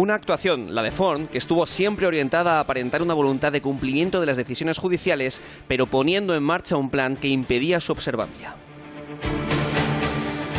Una actuación, la de Forn, que estuvo siempre orientada a aparentar una voluntad de cumplimiento de las decisiones judiciales, pero poniendo en marcha un plan que impedía su observancia.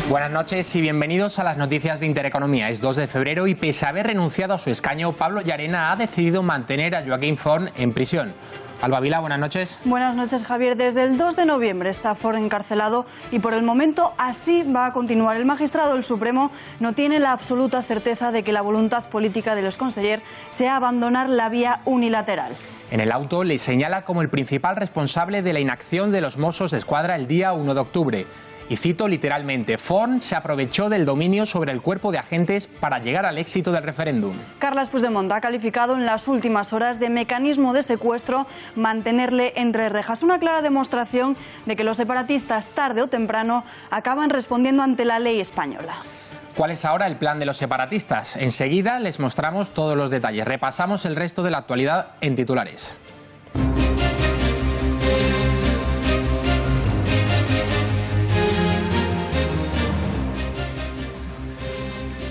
Buenas noches y bienvenidos a las noticias de Intereconomía. Es 2 de febrero y pese a haber renunciado a su escaño, Pablo Llarena ha decidido mantener a Joaquín Forn en prisión. Alba Vila, buenas noches. Buenas noches, Javier. Desde el 2 de noviembre está Forn encarcelado y por el momento así va a continuar. El magistrado del Supremo no tiene la absoluta certeza de que la voluntad política de los consellers sea abandonar la vía unilateral. En el auto le señala como el principal responsable de la inacción de los Mossos d'Esquadra el día 1 de octubre. Y cito literalmente, Forn se aprovechó del dominio sobre el cuerpo de agentes para llegar al éxito del referéndum. Carles Puigdemont ha calificado en las últimas horas de mecanismo de secuestro mantenerle entre rejas. Una clara demostración de que los separatistas tarde o temprano acaban respondiendo ante la ley española. ¿Cuál es ahora el plan de los separatistas? Enseguida les mostramos todos los detalles. Repasamos el resto de la actualidad en titulares.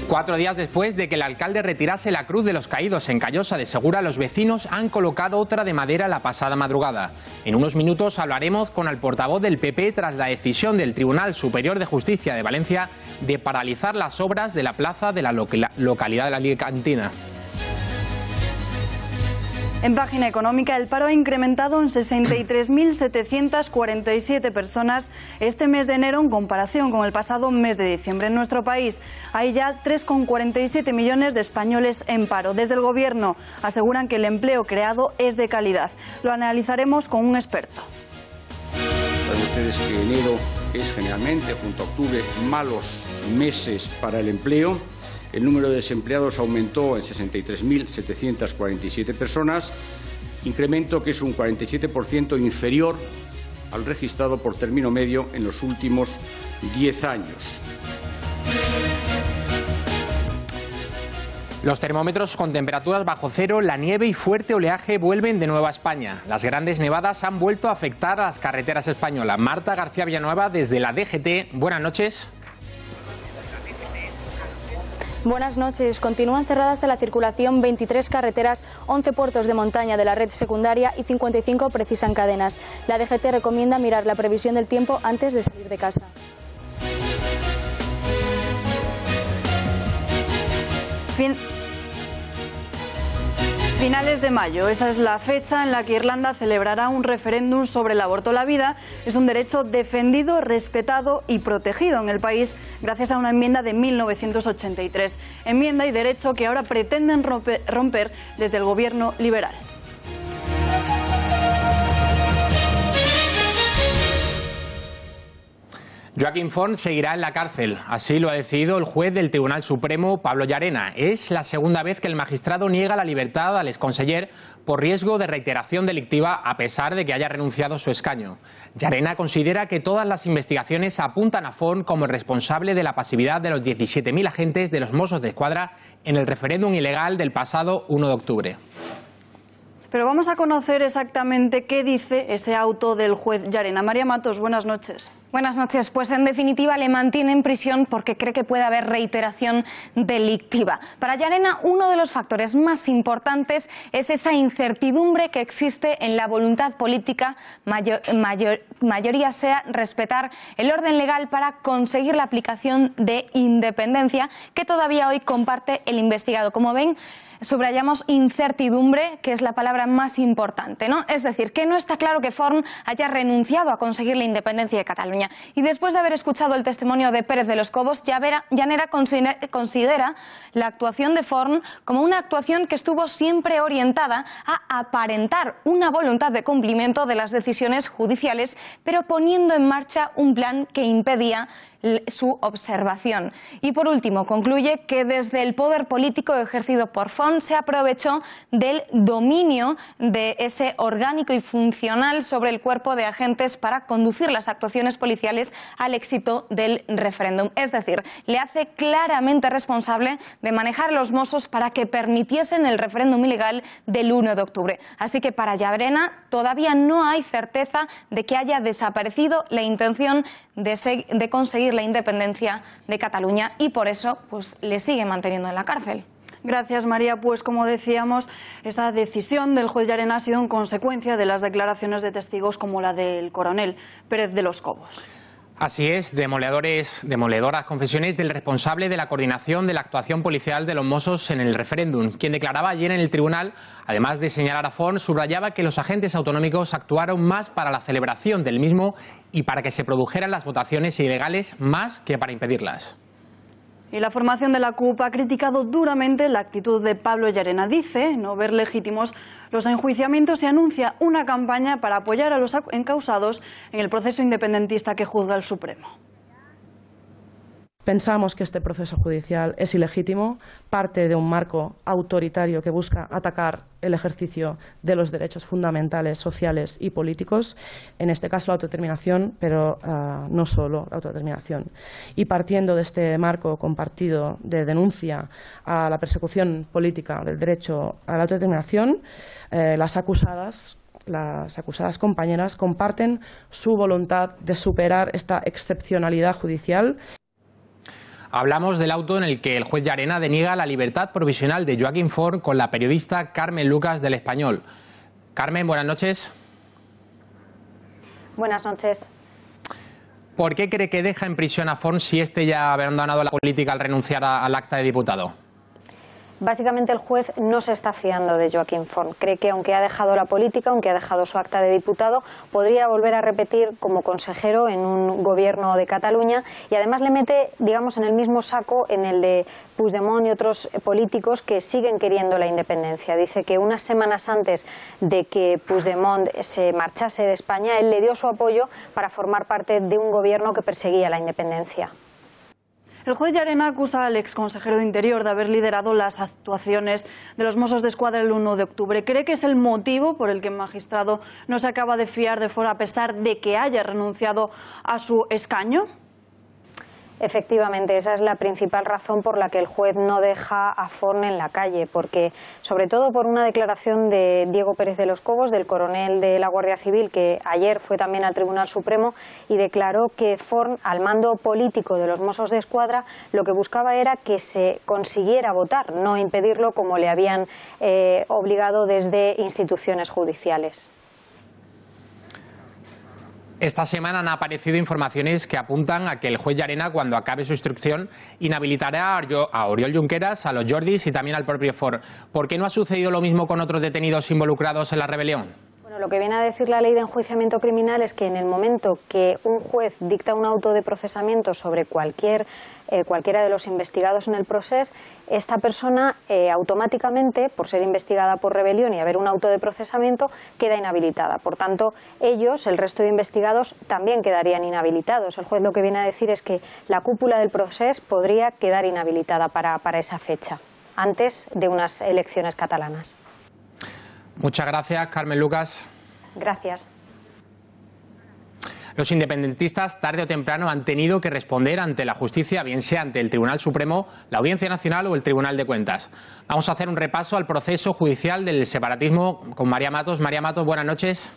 4 días después de que el alcalde retirase la cruz de los caídos en Callosa de Segura, los vecinos han colocado otra de madera la pasada madrugada. En unos minutos hablaremos con el portavoz del PP tras la decisión del Tribunal Superior de Justicia de Valencia de paralizar las obras de la plaza de la localidad de la Alicantina. En página económica, el paro ha incrementado en 63.747 personas este mes de enero en comparación con el pasado mes de diciembre. En nuestro país hay ya 3,47 millones de españoles en paro. Desde el Gobierno aseguran que el empleo creado es de calidad. Lo analizaremos con un experto. Saben ustedes que enero es generalmente, junto a octubre, malos meses para el empleo. El número de desempleados aumentó en 63.747 personas, incremento que es un 47% inferior al registrado por término medio en los últimos 10 años. Los termómetros con temperaturas bajo cero, la nieve y fuerte oleaje vuelven de nuevo a España. Las grandes nevadas han vuelto a afectar a las carreteras españolas. Marta García Villanueva, desde la DGT, buenas noches. Buenas noches. Continúan cerradas a la circulación 23 carreteras, 11 puertos de montaña de la red secundaria y 55 precisan cadenas. La DGT recomienda mirar la previsión del tiempo antes de salir de casa. Finales de mayo, esa es la fecha en la que Irlanda celebrará un referéndum sobre el aborto. La vida es un derecho defendido, respetado y protegido en el país gracias a una enmienda de 1983. Enmienda y derecho que ahora pretenden romper desde el gobierno liberal. Joaquín Forn seguirá en la cárcel. Así lo ha decidido el juez del Tribunal Supremo, Pablo Llarena. Es la segunda vez que el magistrado niega la libertad al exconseller por riesgo de reiteración delictiva, a pesar de que haya renunciado a su escaño. Llarena considera que todas las investigaciones apuntan a Forn como el responsable de la pasividad de los 17.000 agentes de los Mossos d'Esquadra en el referéndum ilegal del pasado 1 de octubre. Pero vamos a conocer exactamente qué dice ese auto del juez Llarena. María Matos, buenas noches. Buenas noches. Pues en definitiva le mantiene en prisión porque cree que puede haber reiteración delictiva. Para Llarena, uno de los factores más importantes es esa incertidumbre que existe en la voluntad política, mayoría sea respetar el orden legal para conseguir la aplicación de independencia que todavía hoy comparte el investigado. Como ven, subrayamos incertidumbre, que es la palabra más importante, ¿no? Es decir, que no está claro que Forn haya renunciado a conseguir la independencia de Cataluña. Y después de haber escuchado el testimonio de Pérez de los Cobos, Llanera considera la actuación de Forn como una actuación que estuvo siempre orientada a aparentar una voluntad de cumplimiento de las decisiones judiciales, pero poniendo en marcha un plan que impedía su observación. Y por último, concluye que desde el poder político ejercido por Forn se aprovechó del dominio de ese orgánico y funcional sobre el cuerpo de agentes para conducir las actuaciones policiales al éxito del referéndum. Es decir, le hace claramente responsable de manejar los Mossos para que permitiesen el referéndum ilegal del 1 de octubre. Así que para Llarena todavía no hay certeza de que haya desaparecido la intención de conseguir la independencia de Cataluña y por eso pues le sigue manteniendo en la cárcel. Gracias, María. Pues como decíamos, esta decisión del juez Llarena ha sido en consecuencia de las declaraciones de testigos como la del coronel Pérez de los Cobos. Así es, demoledoras confesiones del responsable de la coordinación de la actuación policial de los Mossos en el referéndum, quien declaraba ayer en el tribunal, además de señalar a Forn, subrayaba que los agentes autonómicos actuaron más para la celebración del mismo y para que se produjeran las votaciones ilegales más que para impedirlas. Y la formación de la CUP ha criticado duramente la actitud de Pablo Llarena. Dice no ver legítimos los enjuiciamientos y anuncia una campaña para apoyar a los encausados en el proceso independentista que juzga el Supremo. Pensamos que este proceso judicial es ilegítimo, parte de un marco autoritario que busca atacar el ejercicio de los derechos fundamentales, sociales y políticos, en este caso la autodeterminación, pero no solo la autodeterminación. Y partiendo de este marco compartido de denuncia a la persecución política del derecho a la autodeterminación, las acusadas compañeras comparten su voluntad de superar esta excepcionalidad judicial. Hablamos del auto en el que el juez Llarena deniega la libertad provisional de Joaquim Forn con la periodista Carmen Lucas del Español. Carmen, buenas noches. Buenas noches. ¿Por qué cree que deja en prisión a Forn si este ya ha abandonado la política al renunciar al acta de diputado? Básicamente el juez no se está fiando de Joaquim Forn. Cree que aunque ha dejado la política, aunque ha dejado su acta de diputado, podría volver a repetir como consejero en un gobierno de Cataluña y además le mete, digamos, en el mismo saco en el de Puigdemont y otros políticos que siguen queriendo la independencia. Dice que unas semanas antes de que Puigdemont se marchase de España, él le dio su apoyo para formar parte de un gobierno que perseguía la independencia. El juez Llarena acusa al exconsejero de Interior de haber liderado las actuaciones de los Mossos d'Esquadra el 1 de octubre. ¿Cree que es el motivo por el que el magistrado no se acaba de fiar de Forn a pesar de que haya renunciado a su escaño? Efectivamente, esa es la principal razón por la que el juez no deja a Forn en la calle, porque sobre todo por una declaración de Diego Pérez de los Cobos, del coronel de la Guardia Civil, que ayer fue también al Tribunal Supremo y declaró que Forn, al mando político de los Mossos d'Esquadra, lo que buscaba era que se consiguiera votar, no impedirlo como le habían obligado desde instituciones judiciales. Esta semana han aparecido informaciones que apuntan a que el juez Llarena, cuando acabe su instrucción, inhabilitará a Oriol Junqueras, a los Jordis y también al propio Forn. ¿Por qué no ha sucedido lo mismo con otros detenidos involucrados en la rebelión? Bueno, lo que viene a decir la ley de enjuiciamiento criminal es que en el momento que un juez dicta un auto de procesamiento sobre cualquiera de los investigados en el proceso, esta persona automáticamente, por ser investigada por rebelión y haber un auto de procesamiento, queda inhabilitada. Por tanto, ellos, el resto de investigados, también quedarían inhabilitados. El juez lo que viene a decir es que la cúpula del proceso podría quedar inhabilitada para esa fecha, antes de unas elecciones catalanas. Muchas gracias, Carmen Lucas. Gracias. Los independentistas, tarde o temprano, han tenido que responder ante la justicia, bien sea ante el Tribunal Supremo, la Audiencia Nacional o el Tribunal de Cuentas. Vamos a hacer un repaso al proceso judicial del separatismo con María Matos. María Matos, buenas noches.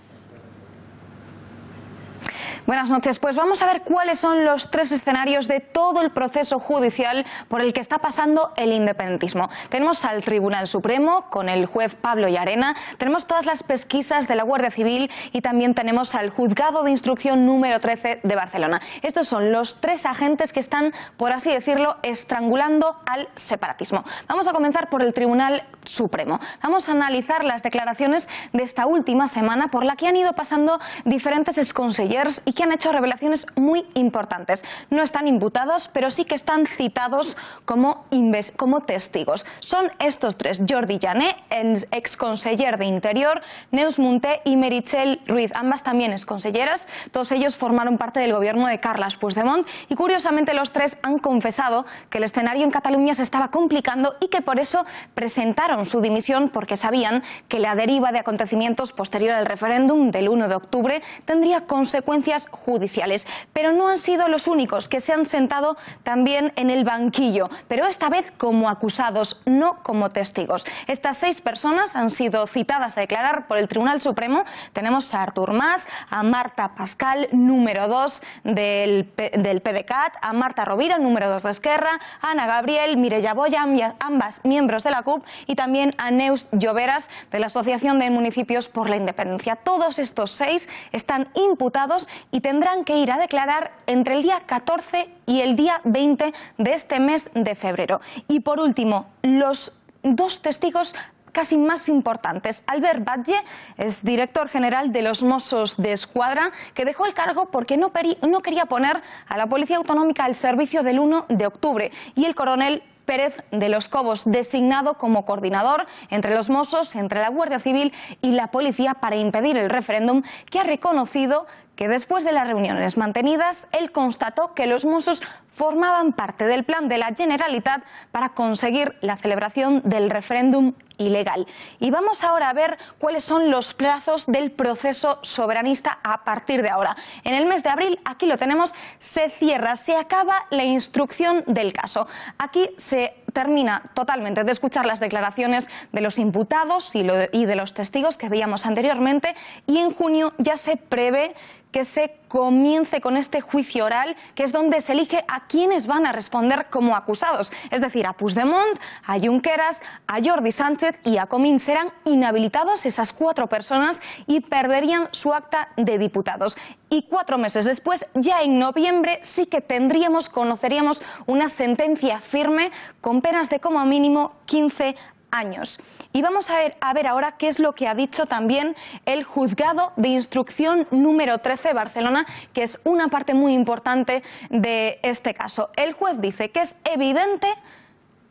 Buenas noches. Pues vamos a ver cuáles son los tres escenarios de todo el proceso judicial por el que está pasando el independentismo. Tenemos al Tribunal Supremo con el juez Pablo Llarena, tenemos todas las pesquisas de la Guardia Civil y también tenemos al Juzgado de Instrucción número 13 de Barcelona. Estos son los tres agentes que están, por así decirlo, estrangulando al separatismo. Vamos a comenzar por el Tribunal Supremo. Vamos a analizar las declaraciones de esta última semana por la que han ido pasando diferentes exconsellers y que han hecho revelaciones muy importantes. No están imputados, pero sí que están citados como testigos. Son estos tres: Jordi Jané, el exconseller de Interior, Neus Munté y Meritxell Ruiz, ambas también exconselleras. Todos ellos formaron parte del gobierno de Carles Puigdemont y curiosamente los tres han confesado que el escenario en Cataluña se estaba complicando y que por eso presentaron su dimisión, porque sabían que la deriva de acontecimientos posterior al referéndum del 1 de octubre tendría consecuencias sentencias judiciales. Pero no han sido los únicos que se han sentado también en el banquillo, pero esta vez como acusados, no como testigos. Estas 6 personas han sido citadas a declarar por el Tribunal Supremo. Tenemos a Artur Mas, a Marta Pascal, número 2 del PDeCAT, a Marta Rovira, número 2 de Esquerra, a Ana Gabriel, Mireia Boya, ambas miembros de la CUP, y también a Neus Lloveras, de la Asociación de Municipios por la Independencia. Todos estos 6 están imputados y tendrán que ir a declarar entre el día 14 y el día 20 de este mes de febrero. Y por último, los 2 testigos casi más importantes. Albert Batlle es director general de los Mossos d'Esquadra, que dejó el cargo porque no quería poner a la Policía Autonómica al servicio del 1 de octubre. Y el coronel Pérez de los Cobos, designado como coordinador entre los Mossos, entre la Guardia Civil y la Policía para impedir el referéndum, que ha reconocido que después de las reuniones mantenidas, él constató que los Mossos formaban parte del plan de la Generalitat para conseguir la celebración del referéndum ilegal. Y vamos ahora a ver cuáles son los plazos del proceso soberanista a partir de ahora. En el mes de abril, aquí lo tenemos, se cierra, se acaba la instrucción del caso. Aquí se termina totalmente de escuchar las declaraciones de los imputados y de los testigos que veíamos anteriormente, y en junio ya se prevé que se comience con este juicio oral, que es donde se elige a quienes van a responder como acusados. Es decir, a Puigdemont, a Junqueras, a Jordi Sánchez y a Comín. Serán inhabilitados esas 4 personas y perderían su acta de diputados. Y 4 meses después, ya en noviembre, sí que conoceríamos una sentencia firme con penas de como mínimo 15 años. Y vamos a ver ahora qué es lo que ha dicho también el Juzgado de Instrucción número 13 de Barcelona, que es una parte muy importante de este caso. El juez dice que es evidente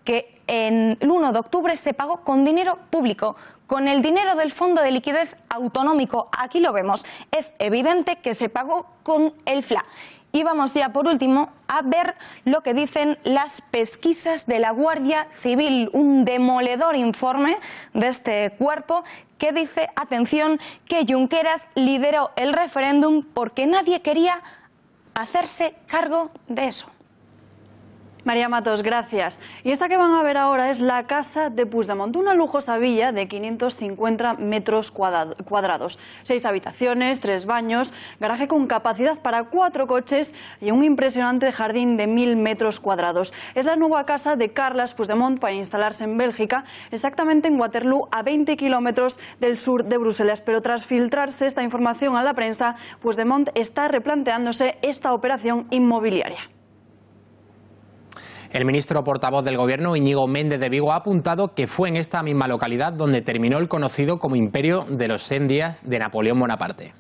que en el 1 de octubre se pagó con dinero público, con el dinero del Fondo de Liquidez Autonómico. Aquí lo vemos. Es evidente que se pagó con el FLA. Y vamos ya por último a ver lo que dicen las pesquisas de la Guardia Civil, un demoledor informe de este cuerpo que dice, atención, que Junqueras lideró el referéndum porque nadie quería hacerse cargo de eso. María Matos, gracias. Y esta que van a ver ahora es la casa de Puigdemont, una lujosa villa de 550 metros cuadrados. 6 habitaciones, 3 baños, garaje con capacidad para 4 coches y un impresionante jardín de 1000 metros cuadrados. Es la nueva casa de Carles Puigdemont para instalarse en Bélgica, exactamente en Waterloo, a 20 kilómetros del sur de Bruselas. Pero tras filtrarse esta información a la prensa, Puigdemont está replanteándose esta operación inmobiliaria. El ministro portavoz del Gobierno, Íñigo Méndez de Vigo, ha apuntado que fue en esta misma localidad donde terminó el conocido como imperio de los 100 días de Napoleón Bonaparte.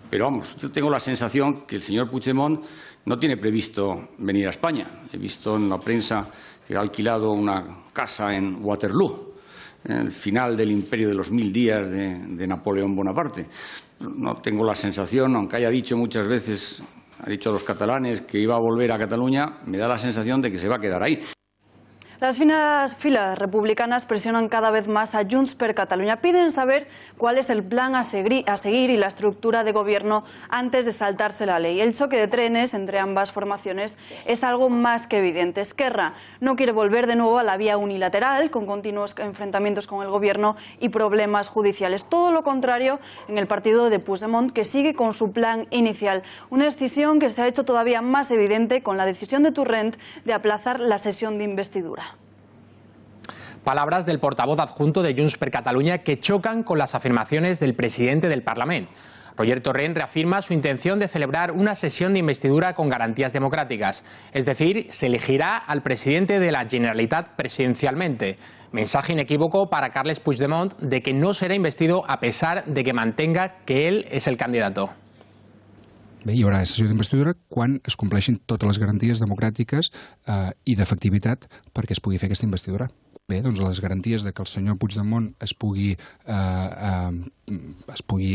Pero vamos, yo tengo la sensación que el señor Puigdemont no tiene previsto venir a España. He visto en la prensa que ha alquilado una casa en Waterloo, en el final del imperio de los 1000 días de Napoleón Bonaparte. No tengo la sensación, aunque haya dicho muchas veces, ha dicho a los catalanes que iba a volver a Cataluña, me da la sensación de que se va a quedar ahí. Las filas republicanas presionan cada vez más a Junts per Catalunya. Piden saber cuál es el plan a seguir y la estructura de gobierno antes de saltarse la ley. El choque de trenes entre ambas formaciones es algo más que evidente. Esquerra no quiere volver de nuevo a la vía unilateral, con continuos enfrentamientos con el gobierno y problemas judiciales. Todo lo contrario en el partido de Puigdemont, que sigue con su plan inicial. Una decisión que se ha hecho todavía más evidente con la decisión de Torrent de aplazar la sesión de investidura. Palabras del portavoz adjunto de Junts per Catalunya que chocan con las afirmaciones del presidente del Parlamento. Roger Torrent reafirma su intención de celebrar una sesión de investidura con garantías democráticas. Es decir, se elegirá al presidente de la Generalitat presidencialmente. Mensaje inequívoco para Carles Puigdemont de que no será investido a pesar de que mantenga que él es el candidato. Bé, hi haurà sessió d'investidura quan es compleixin totes les garanties democràtiques i d'efectivitat perquè es pugui fer aquesta investidura. Bé, doncs les garanties de que el senyor Puigdemont pugui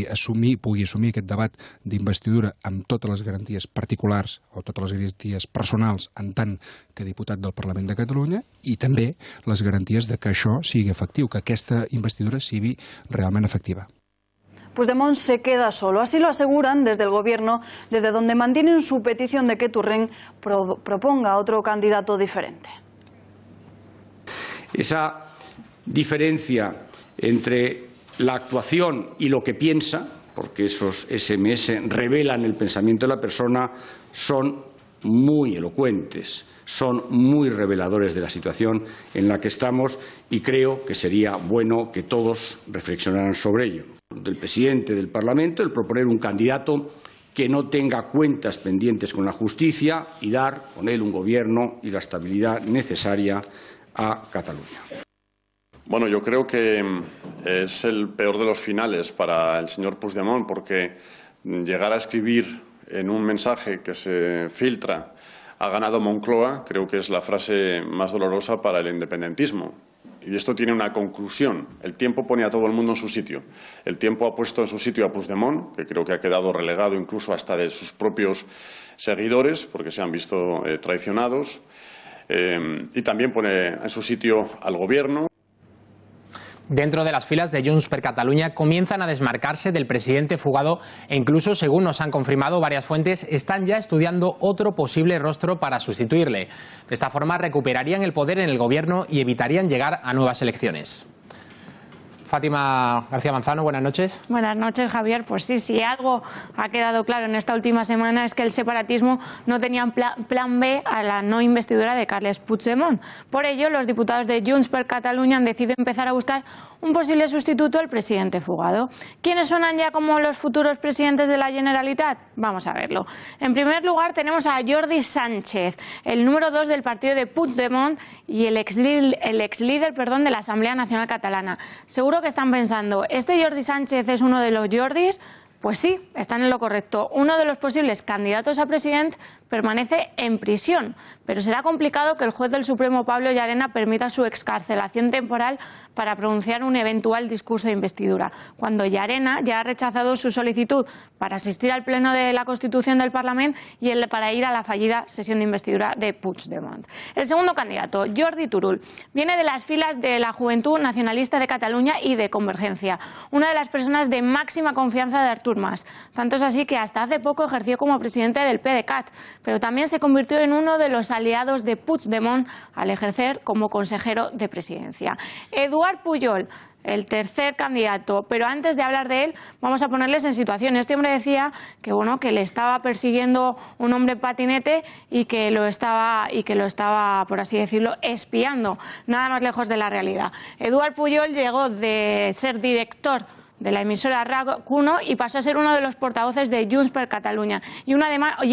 assumir aquest debat d'investidura amb totes les garanties particulars o totes les garanties personals en tant que diputat del Parlament de Catalunya, i també les garanties de que això sigui efectiu, que aquesta investidura sigui realment efectiva. Puigdemont se queda solo. Así lo aseguran desde el Gobierno, desde donde mantienen su petición de que Torrent proponga otro candidato diferente. Esa diferencia entre la actuación y lo que piensa, porque esos SMS revelan el pensamiento de la persona, son muy elocuentes, son muy reveladores de la situación en la que estamos y creo que sería bueno que todos reflexionaran sobre ello. Del presidente del Parlamento, el proponer un candidato que no tenga cuentas pendientes con la justicia y dar con él un gobierno y la estabilidad necesaria a Cataluña. Bueno, yo creo que es el peor de los finales para el señor Puigdemont, porque llegar a escribir en un mensaje que se filtra "ha ganado Moncloa", creo que es la frase más dolorosa para el independentismo. Y esto tiene una conclusión. El tiempo pone a todo el mundo en su sitio. El tiempo ha puesto en su sitio a Puigdemont, que creo que ha quedado relegado incluso hasta de sus propios seguidores, porque se han visto traicionados. Y también pone en su sitio al Gobierno. Dentro de las filas de Junts per Catalunya comienzan a desmarcarse del presidente fugado e incluso, según nos han confirmado varias fuentes, están ya estudiando otro posible rostro para sustituirle. De esta forma recuperarían el poder en el gobierno y evitarían llegar a nuevas elecciones. Fátima García Manzano, buenas noches. Buenas noches, Javier. Pues sí, si algo ha quedado claro en esta última semana es que el separatismo no tenía plan B a la no investidura de Carles Puigdemont. Por ello, los diputados de Junts per Catalunya han decidido empezar a buscar un posible sustituto al presidente fugado. ¿Quiénes suenan ya como los futuros presidentes de la Generalitat? Vamos a verlo. En primer lugar tenemos a Jordi Sánchez, el número 2 del partido de Puigdemont y el ex líder de la Asamblea Nacional Catalana. Seguro que están pensando, ¿este Jordi Sánchez es uno de los Jordis? Pues sí, están en lo correcto. Uno de los posibles candidatos a presidente permanece en prisión, pero será complicado que el juez del Supremo, Pablo Llarena, permita su excarcelación temporal para pronunciar un eventual discurso de investidura, cuando Llarena ya ha rechazado su solicitud para asistir al pleno de la Constitución del Parlamento y para ir a la fallida sesión de investidura de Puigdemont. El segundo candidato, Jordi Turull, viene de las filas de la Juventud Nacionalista de Cataluña y de Convergencia, una de las personas de máxima confianza de Artur Mas. Tanto es así que hasta hace poco ejerció como presidente del PDeCAT, pero también se convirtió en uno de los aliados de Puigdemont al ejercer como consejero de presidencia. Eduard Pujol, el tercer candidato, pero antes de hablar de él vamos a ponerles en situación. Este hombre decía que que le estaba persiguiendo un hombre patinete y que lo estaba, por así decirlo, espiando, nada más lejos de la realidad. Eduard Pujol llegó de ser director de la emisora RAC1 y pasó a ser uno de los portavoces de Junts per Catalunya y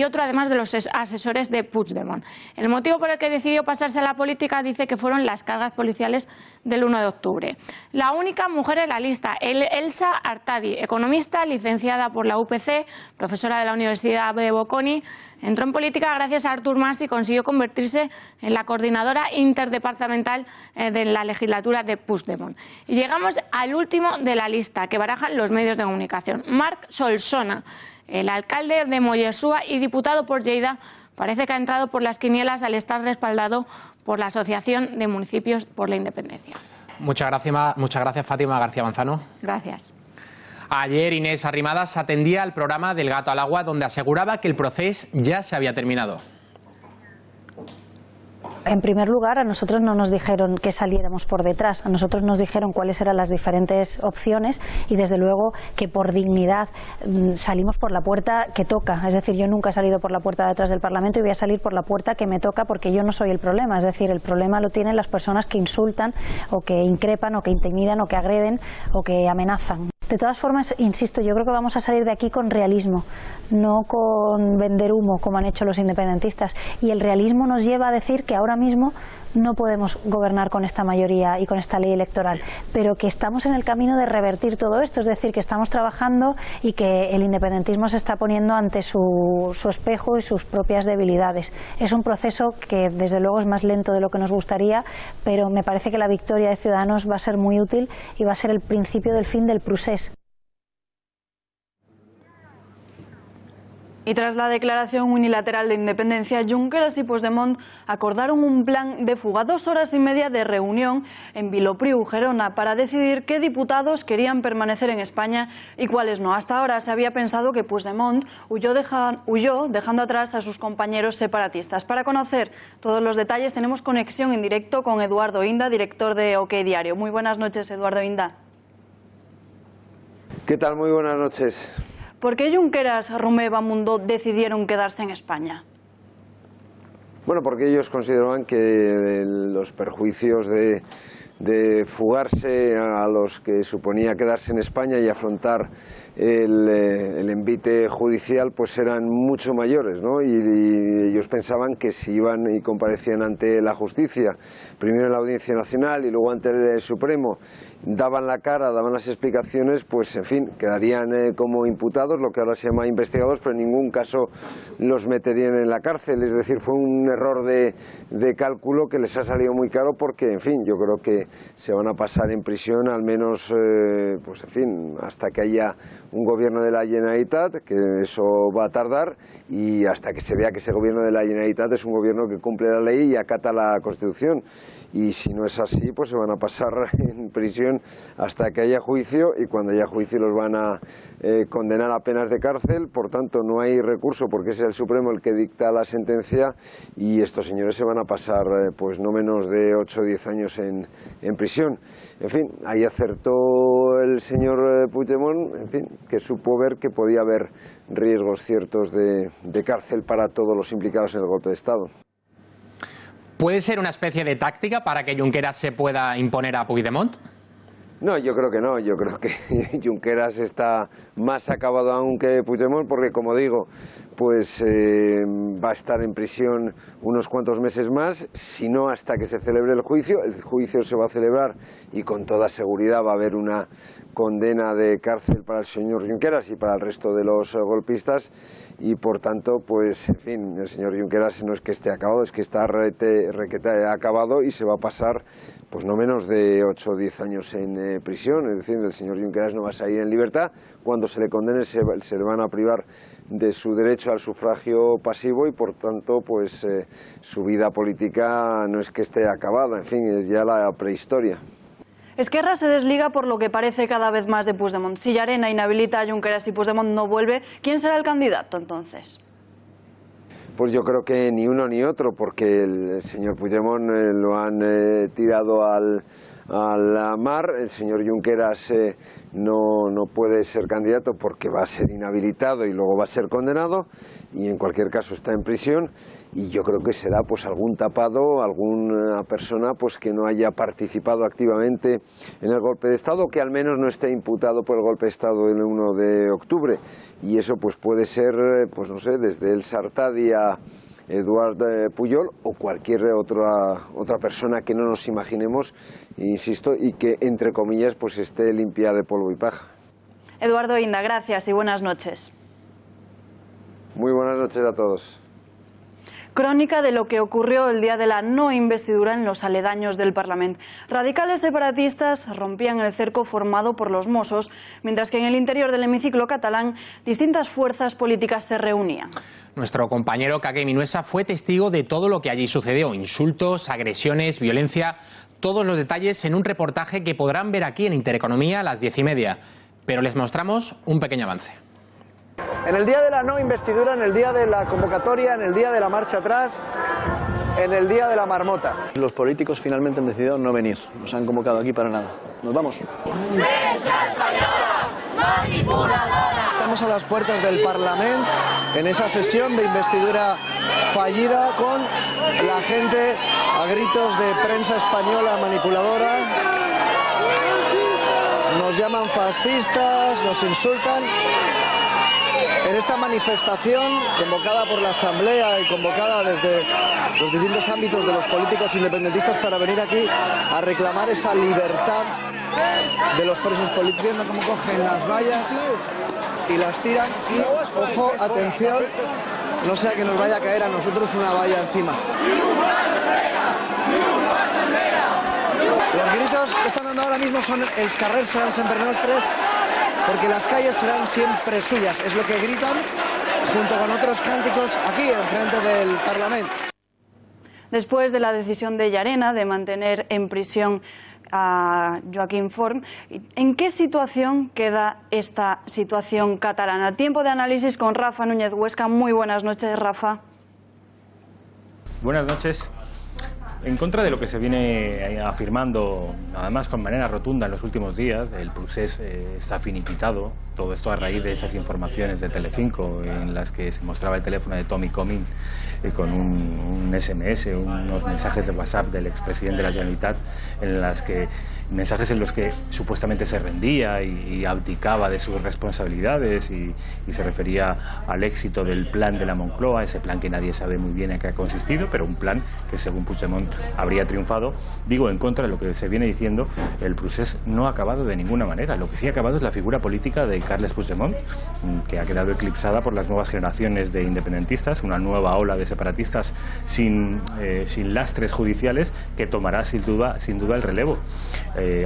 otro además de los asesores de Puigdemont. El motivo por el que decidió pasarse a la política dice que fueron las cargas policiales del 1 de octubre. La única mujer en la lista, Elsa Artadi, economista, licenciada por la UPC, profesora de la Universidad de Bocconi, entró en política gracias a Artur Mas y consiguió convertirse en la coordinadora interdepartamental de la legislatura de Puigdemont. Y llegamos al último de la lista que barajan los medios de comunicación. Marc Solsona, el alcalde de Mollersúa y diputado por Lleida, parece que ha entrado por las quinielas al estar respaldado por la Asociación de Municipios por la Independencia. Muchas gracias, Fátima García Manzano. Gracias. Ayer Inés Arrimadas atendía al programa Del Gato al Agua, donde aseguraba que el proceso ya se había terminado. En primer lugar, a nosotros no nos dijeron que saliéramos por detrás, a nosotros nos dijeron cuáles eran las diferentes opciones y desde luego que por dignidad salimos por la puerta que toca. Es decir, yo nunca he salido por la puerta de atrás del Parlamento y voy a salir por la puerta que me toca porque yo no soy el problema. Es decir, el problema lo tienen las personas que insultan o que increpan o que intimidan o que agreden o que amenazan. De todas formas, insisto, yo creo que vamos a salir de aquí con realismo, no con vender humo como han hecho los independentistas. Y el realismo nos lleva a decir que ahora mismo no podemos gobernar con esta mayoría y con esta ley electoral, pero que estamos en el camino de revertir todo esto, es decir, que estamos trabajando y que el independentismo se está poniendo ante su espejo y sus propias debilidades. Es un proceso que desde luego es más lento de lo que nos gustaría, pero me parece que la victoria de Ciudadanos va a ser muy útil y va a ser el principio del fin del procés. Y tras la declaración unilateral de independencia, Junqueras y Puigdemont acordaron un plan de fuga, 2 horas y media de reunión en Vilopriu, Gerona, para decidir qué diputados querían permanecer en España y cuáles no. Hasta ahora se había pensado que Puigdemont huyó dejando atrás a sus compañeros separatistas. Para conocer todos los detalles tenemos conexión en directo con Eduardo Inda, director de OK Diario. Muy buenas noches, Eduardo Inda. ¿Qué tal? Muy buenas noches. ¿Por qué Junqueras, Romeva Mundo decidieron quedarse en España? Bueno, porque ellos consideraban que los perjuicios de fugarse a los que suponía quedarse en España y afrontar el envite judicial pues eran mucho mayores, ¿no? Y ellos pensaban que si iban y comparecían ante la justicia, primero en la Audiencia Nacional y luego ante el Supremo, daban la cara, daban las explicaciones, pues en fin, quedarían como imputados, lo que ahora se llama investigados, pero en ningún caso los meterían en la cárcel. Es decir, fue un error de cálculo que les ha salido muy caro porque, en fin, yo creo que se van a pasar en prisión al menos, pues en fin, hasta que haya un gobierno de la Generalitat, que eso va a tardar, y hasta que se vea que ese gobierno de la Generalitat es un gobierno que cumple la ley y acata la Constitución. Y si no es así, pues se van a pasar en prisión hasta que haya juicio, y cuando haya juicio los van a condenar a penas de cárcel. Por tanto, no hay recurso porque es el Supremo el que dicta la sentencia, y estos señores se van a pasar pues no menos de 8 o 10 años en prisión. En fin, ahí acertó el señor Puigdemont, en fin, que supo ver que podía haber riesgos ciertos de cárcel para todos los implicados en el golpe de Estado. ¿Puede ser una especie de táctica para que Junqueras se pueda imponer a Puigdemont? No, yo creo que no. Yo creo que Junqueras está más acabado aún que Puigdemont porque, como digo, pues va a estar en prisión unos cuantos meses más, si no hasta que se celebre el juicio. El juicio se va a celebrar y con toda seguridad va a haber una condena de cárcel para el señor Junqueras y para el resto de los golpistas, y por tanto, pues en fin, el señor Junqueras no es que esté acabado, es que está requete acabado, y se va a pasar pues no menos de 8 o 10 años en prisión. Es decir, el señor Junqueras no va a salir en libertad. Cuando se le condene se le van a privar de su derecho al sufragio pasivo, y por tanto pues su vida política no es que esté acabada, en fin, es ya la prehistoria. Esquerra se desliga por lo que parece cada vez más de Puigdemont. Si Llarena inhabilita a Junqueras y Puigdemont no vuelve, ¿quién será el candidato entonces? Pues yo creo que ni uno ni otro, porque el señor Puigdemont lo han tirado a la mar. El señor Junqueras no puede ser candidato porque va a ser inhabilitado y luego va a ser condenado, y en cualquier caso está en prisión. Y yo creo que será pues algún tapado, alguna persona pues que no haya participado activamente en el golpe de Estado, que al menos no esté imputado por el golpe de Estado el 1 de octubre. Y eso pues puede ser, pues no sé, desde el Sartadi a Eduard Pujol o cualquier otra persona que no nos imaginemos, insisto, y que entre comillas pues esté limpia de polvo y paja. Eduardo Inda, gracias y buenas noches. Muy buenas noches a todos. Crónica de lo que ocurrió el día de la no investidura en los aledaños del Parlamento. Radicales separatistas rompían el cerco formado por los Mossos, mientras que en el interior del hemiciclo catalán distintas fuerzas políticas se reunían. Nuestro compañero Kake Minuesa fue testigo de todo lo que allí sucedió: insultos, agresiones, violencia, todos los detalles en un reportaje que podrán ver aquí en Intereconomía a las 10:30. Pero les mostramos un pequeño avance. En el día de la no investidura, en el día de la convocatoria, en el día de la marcha atrás, en el día de la marmota. Los políticos finalmente han decidido no venir, nos han convocado aquí para nada. Nos vamos. ¡Prensa española, manipuladora! Estamos a las puertas del Parlamento en esa sesión de investidura fallida con la gente a gritos de prensa española manipuladora. Nos llaman fascistas, nos insultan. En esta manifestación, convocada por la Asamblea y convocada desde los distintos ámbitos de los políticos independentistas para venir aquí a reclamar esa libertad de los presos políticos, ¿no? Como cogen las vallas y las tiran y, ojo, atención, no sea que nos vaya a caer a nosotros una valla encima. Los gritos que están dando ahora mismo son "els carrers seran sempre nostres", porque las calles serán siempre suyas, es lo que gritan junto con otros cánticos aquí enfrente del Parlamento. Después de la decisión de Llarena de mantener en prisión a Joaquim Forn, ¿en qué situación queda esta situación catalana? Tiempo de análisis con Rafa Núñez Huesca. Muy buenas noches, Rafa. Buenas noches. En contra de lo que se viene afirmando, además con manera rotunda en los últimos días, el procés está finiquitado. Todo esto a raíz de esas informaciones de Telecinco en las que se mostraba el teléfono de Tommy Comín con un SMS, unos mensajes de WhatsApp del expresidente de la Generalitat, mensajes en los que supuestamente se rendía y abdicaba de sus responsabilidades y se refería al éxito del plan de la Moncloa, ese plan que nadie sabe muy bien en qué ha consistido, pero un plan que según Puigdemont habría triunfado. Digo, en contra de lo que se viene diciendo, el procés no ha acabado de ninguna manera. Lo que sí ha acabado es la figura política de Carles Puigdemont, que ha quedado eclipsada por las nuevas generaciones de independentistas, una nueva ola de separatistas sin lastres judiciales que tomará sin duda el relevo.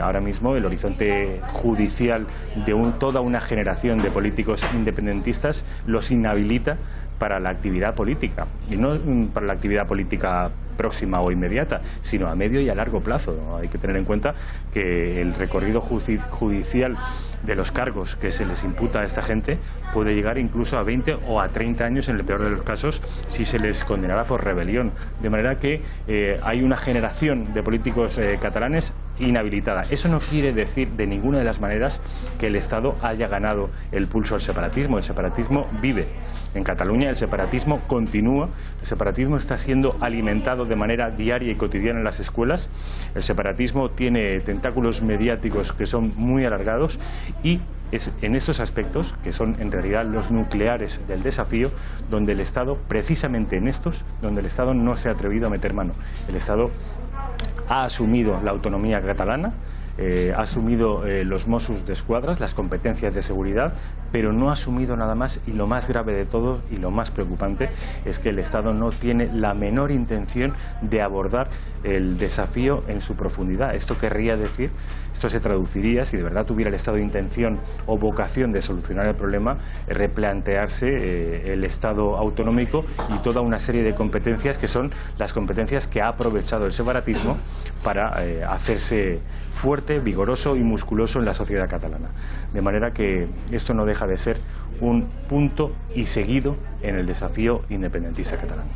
Ahora mismo el horizonte judicial de toda una generación de políticos independentistas los inhabilita para la actividad política, y no para la actividad política próxima o inmediata, sino a medio y a largo plazo. Hay que tener en cuenta que el recorrido judicial de los cargos que se les imputa a esta gente puede llegar incluso a 20 o a 30 años en el peor de los casos si se les condenara por rebelión. De manera que hay una generación de políticos catalanes inhabilitada. Eso no quiere decir de ninguna de las maneras que el Estado haya ganado el pulso al separatismo. El separatismo vive en Cataluña, el separatismo continúa, el separatismo está siendo alimentado de manera diaria y cotidiana en las escuelas, el separatismo tiene tentáculos mediáticos que son muy alargados y es en estos aspectos, que son en realidad los nucleares del desafío, donde el Estado, precisamente en estos, donde el Estado no se ha atrevido a meter mano. El Estado ha asumido la autonomía catalana, ha asumido los Mossos d'Esquadra, las competencias de seguridad, pero no ha asumido nada más, y lo más grave de todo y lo más preocupante es que el Estado no tiene la menor intención de abordar el desafío en su profundidad. Esto querría decir, esto se traduciría, si de verdad tuviera el Estado intención o vocación de solucionar el problema, replantearse el Estado autonómico y toda una serie de competencias que son las competencias que ha aprovechado el separatismo para hacerse fuerte, vigoroso y musculoso en la sociedad catalana. De manera que esto no deja de ser un punto y seguido en el desafío independentista catalán.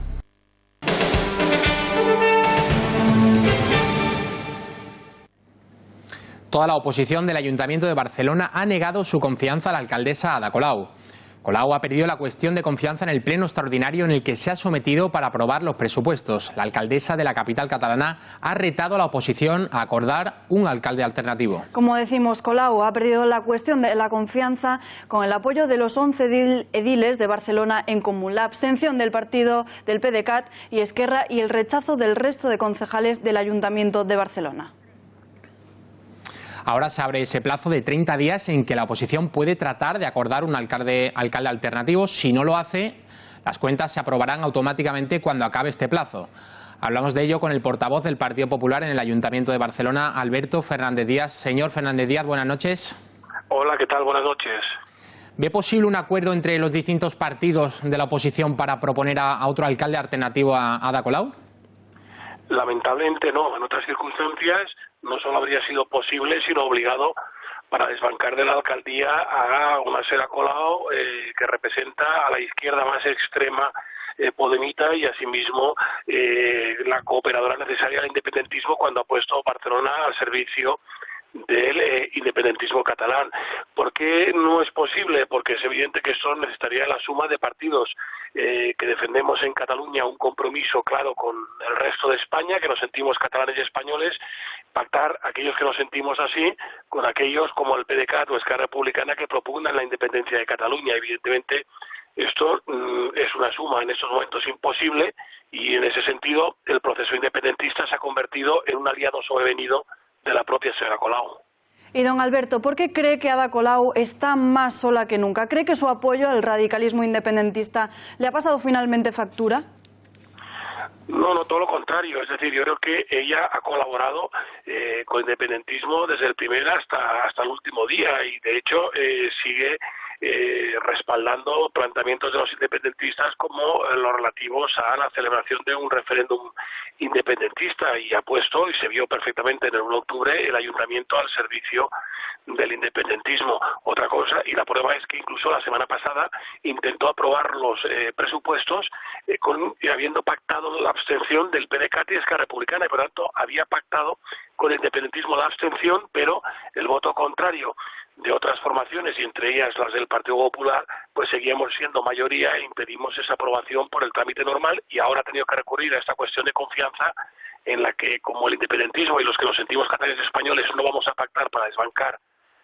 Toda la oposición del Ayuntamiento de Barcelona ha negado su confianza a la alcaldesa Ada Colau. Colau ha perdido la cuestión de confianza en el pleno extraordinario en el que se ha sometido para aprobar los presupuestos. La alcaldesa de la capital catalana ha retado a la oposición a acordar un alcalde alternativo. Como decimos, Colau ha perdido la cuestión de la confianza con el apoyo de los 11 ediles de Barcelona en Común, la abstención del partido del PDeCAT y Esquerra y el rechazo del resto de concejales del Ayuntamiento de Barcelona. Ahora se abre ese plazo de 30 días en que la oposición puede tratar de acordar un alcalde alternativo. Si no lo hace, las cuentas se aprobarán automáticamente cuando acabe este plazo. Hablamos de ello con el portavoz del Partido Popular en el Ayuntamiento de Barcelona, Alberto Fernández Díaz. Señor Fernández Díaz, buenas noches. Hola, ¿qué tal? Buenas noches. ¿Ve posible un acuerdo entre los distintos partidos de la oposición para proponer a otro alcalde alternativo a Ada Colau? Lamentablemente no. En otras circunstancias no solo habría sido posible, sino obligado para desbancar de la alcaldía a una Ada Colau que representa a la izquierda más extrema podemita y asimismo la cooperadora necesaria al independentismo cuando ha puesto Barcelona al servicio del independentismo catalán. ¿Por qué no es posible? Porque es evidente que esto necesitaría la suma de partidos que defendemos en Cataluña un compromiso claro con el resto de España, que nos sentimos catalanes y españoles, pactar aquellos que nos sentimos así con aquellos como el PDeCAT o Esquerra Republicana que propugnan la independencia de Cataluña. Evidentemente esto es una suma en estos momentos imposible y en ese sentido el proceso independentista se ha convertido en un aliado sobrevenido de la propia señora Colau. Y don Alberto, ¿por qué cree que Ada Colau está más sola que nunca? ¿Cree que su apoyo al radicalismo independentista le ha pasado finalmente factura? No, todo lo contrario. Es decir, yo creo que ella ha colaborado con el independentismo desde el primer hasta el último día y de hecho sigue respaldando planteamientos de los independentistas como los relativos a la celebración de un referéndum independentista, y ha puesto, y se vio perfectamente en el 1 de octubre, el ayuntamiento al servicio del independentismo. Otra cosa, y la prueba es que incluso la semana pasada intentó aprobar los presupuestos habiendo pactado la abstención del PDeCAT y Esquerra Republicana, y por tanto había pactado con el independentismo la abstención, pero el voto contrario de otras formaciones, y entre ellas las del Partido Popular, pues seguíamos siendo mayoría e impedimos esa aprobación por el trámite normal, y ahora ha tenido que recurrir a esta cuestión de confianza en la que, como el independentismo y los que nos sentimos catalanes españoles no vamos a pactar para desbancar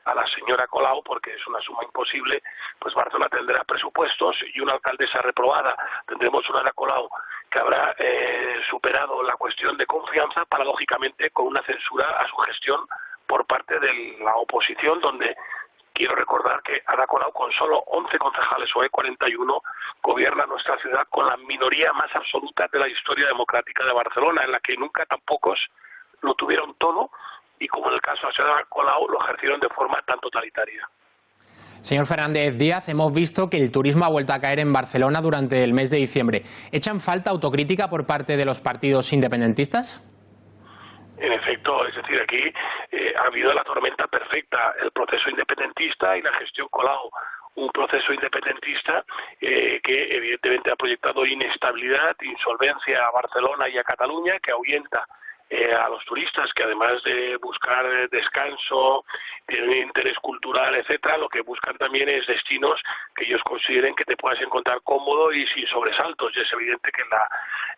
a la señora Colau, porque es una suma imposible, pues Barcelona tendrá presupuestos y una alcaldesa reprobada. Tendremos una Ada Colau que habrá superado la cuestión de confianza, paradójicamente con una censura a su gestión por parte de la oposición, donde quiero recordar que Ada Colau, con solo 11 concejales o 41, gobierna nuestra ciudad con la minoría más absoluta de la historia democrática de Barcelona, en la que nunca tan pocos lo tuvieron todo, y como en el caso de la señora Colau lo ejercieron de forma tan totalitaria. Señor Fernández Díaz, hemos visto que el turismo ha vuelto a caer en Barcelona durante el mes de diciembre. ¿Echan falta autocrítica por parte de los partidos independentistas? En efecto, es decir, aquí ha habido la tormenta perfecta, el proceso independentista y la gestión Colau. Un proceso independentista que evidentemente ha proyectado inestabilidad, insolvencia a Barcelona y a Cataluña, que ahuyenta a los turistas, que además de buscar descanso, tienen interés cultural, etcétera, lo que buscan también es destinos que ellos consideren que te puedas encontrar cómodo y sin sobresaltos. Y es evidente que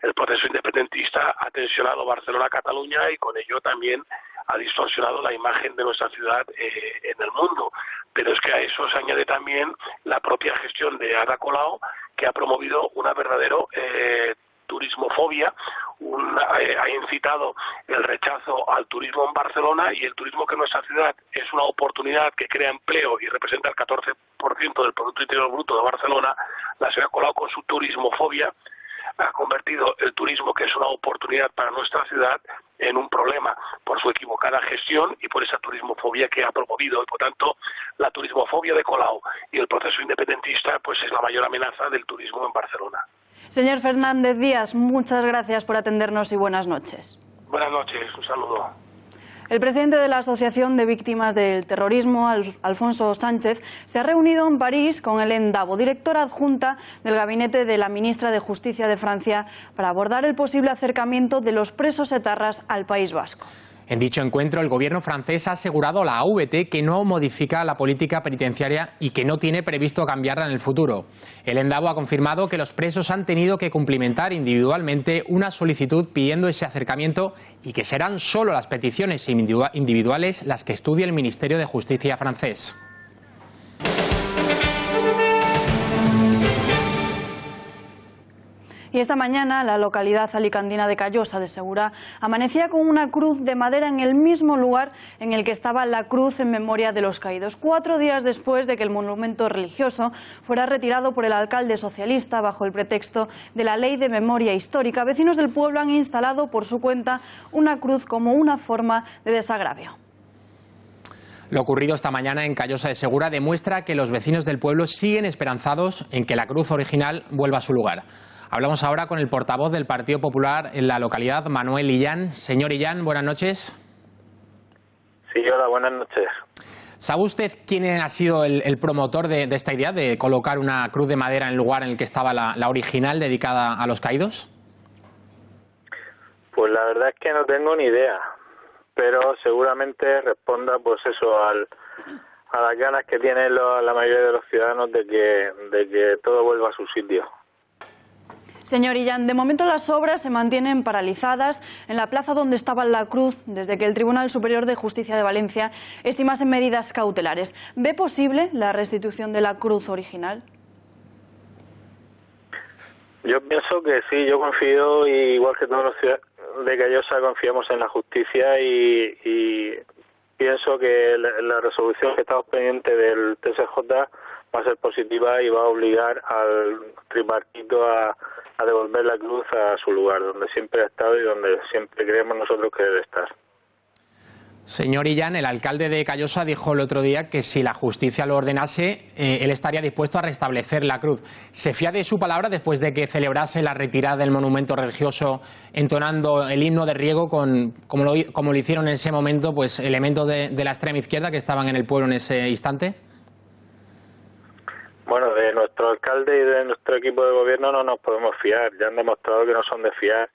el proceso independentista ha tensionado Barcelona-Cataluña, y con ello también ha distorsionado la imagen de nuestra ciudad en el mundo. Pero es que a eso se añade también la propia gestión de Ada Colau, que ha promovido una verdadero turismofobia, ha incitado el rechazo al turismo en Barcelona, y el turismo, que en nuestra ciudad es una oportunidad que crea empleo y representa el 14% del Producto Interior Bruto de Barcelona, la señora Colau, con su turismofobia, ha convertido el turismo, que es una oportunidad para nuestra ciudad, en un problema por su equivocada gestión y por esa turismofobia que ha promovido. Y por tanto, la turismofobia de Colau y el proceso independentista pues es la mayor amenaza del turismo en Barcelona. Señor Fernández Díaz, muchas gracias por atendernos y buenas noches. Buenas noches, un saludo. El presidente de la Asociación de Víctimas del Terrorismo, Alfonso Sánchez, se ha reunido en París con Hélène Dabo, directora adjunta del gabinete de la ministra de Justicia de Francia, para abordar el posible acercamiento de los presos etarras al País Vasco. En dicho encuentro, el gobierno francés ha asegurado a la AVT que no modifica la política penitenciaria y que no tiene previsto cambiarla en el futuro. Hélène Dabo ha confirmado que los presos han tenido que cumplimentar individualmente una solicitud pidiendo ese acercamiento y que serán solo las peticiones individuales las que estudie el Ministerio de Justicia francés. Y esta mañana la localidad alicantina de Callosa de Segura amanecía con una cruz de madera en el mismo lugar en el que estaba la cruz en memoria de los caídos, 4 días después de que el monumento religioso fuera retirado por el alcalde socialista bajo el pretexto de la Ley de Memoria Histórica. Vecinos del pueblo han instalado por su cuenta una cruz como una forma de desagravio. Lo ocurrido esta mañana en Callosa de Segura demuestra que los vecinos del pueblo siguen esperanzados en que la cruz original vuelva a su lugar. Hablamos ahora con el portavoz del Partido Popular en la localidad, Manuel Illán. Señor Illán, buenas noches. Sí, hola, buenas noches. ¿Sabe usted quién ha sido el promotor de esta idea de colocar una cruz de madera en el lugar en el que estaba la original dedicada a los caídos? Pues la verdad es que no tengo ni idea, pero seguramente responda pues eso a las ganas que tienen la mayoría de los ciudadanos de que todo vuelva a su sitio. Señor Illán, de momento las obras se mantienen paralizadas en la plaza donde estaba la cruz desde que el Tribunal Superior de Justicia de Valencia estimase medidas cautelares. ¿Ve posible la restitución de la cruz original? Yo pienso que sí, yo confío, igual que todos los ciudadanos de Callosa, confiamos en la justicia y pienso que la resolución que estamos pendiente del TSJ va a ser positiva y va a obligar al tripartito a devolver la cruz a su lugar, donde siempre ha estado y donde siempre creemos nosotros que debe estar. Señor Illán, el alcalde de Callosa dijo el otro día que si la justicia lo ordenase, él estaría dispuesto a restablecer la cruz. ¿Se fía de su palabra después de que celebrase la retirada del monumento religioso entonando el himno de Riego como lo hicieron en ese momento pues elementos de la extrema izquierda que estaban en el pueblo en ese instante? Bueno, de nuestro alcalde y de nuestro equipo de gobierno no nos podemos fiar. Ya han demostrado que no son de fiar.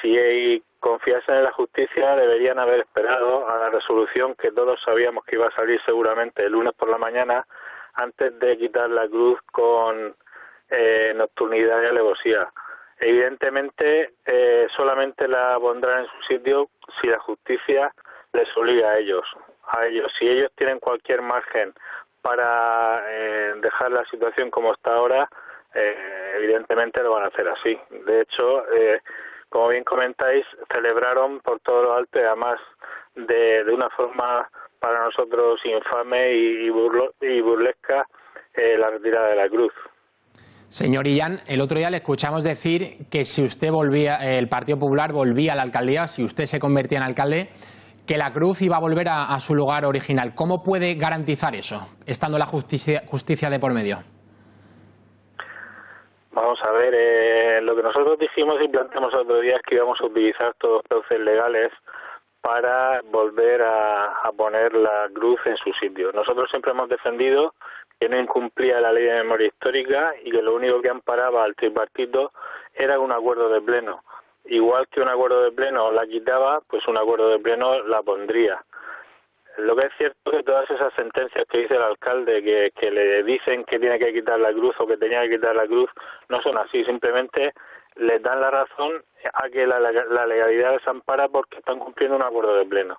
Si confiasen en la justicia, deberían haber esperado a la resolución que todos sabíamos que iba a salir seguramente el lunes por la mañana, antes de quitar la cruz con nocturnidad y alevosía. Evidentemente, solamente la pondrán en su sitio si la justicia les obliga a ellos. Si ellos tienen cualquier margen para dejar la situación como está ahora, evidentemente lo van a hacer así. De hecho, como bien comentáis, celebraron por todo lo alto y además de una forma para nosotros infame y burlesca la retirada de la cruz. Señor Illán, el otro día le escuchamos decir que si usted el Partido Popular volvía a la alcaldía, si usted se convertía en alcalde, que la cruz iba a volver a su lugar original. ¿Cómo puede garantizar eso, estando la justicia de por medio? Vamos a ver, lo que nosotros dijimos y planteamos el otro día es que íbamos a utilizar todos los cauces legales para volver a poner la cruz en su sitio. Nosotros siempre hemos defendido que no incumplía la ley de memoria histórica y que lo único que amparaba al tripartito era un acuerdo de pleno. Igual que un acuerdo de pleno la quitaba, pues un acuerdo de pleno la pondría. Lo que es cierto es que todas esas sentencias que dice el alcalde que le dicen que tiene que quitar la cruz o que tenía que quitar la cruz no son así, simplemente les dan la razón a que la legalidad les ampara porque están cumpliendo un acuerdo de pleno.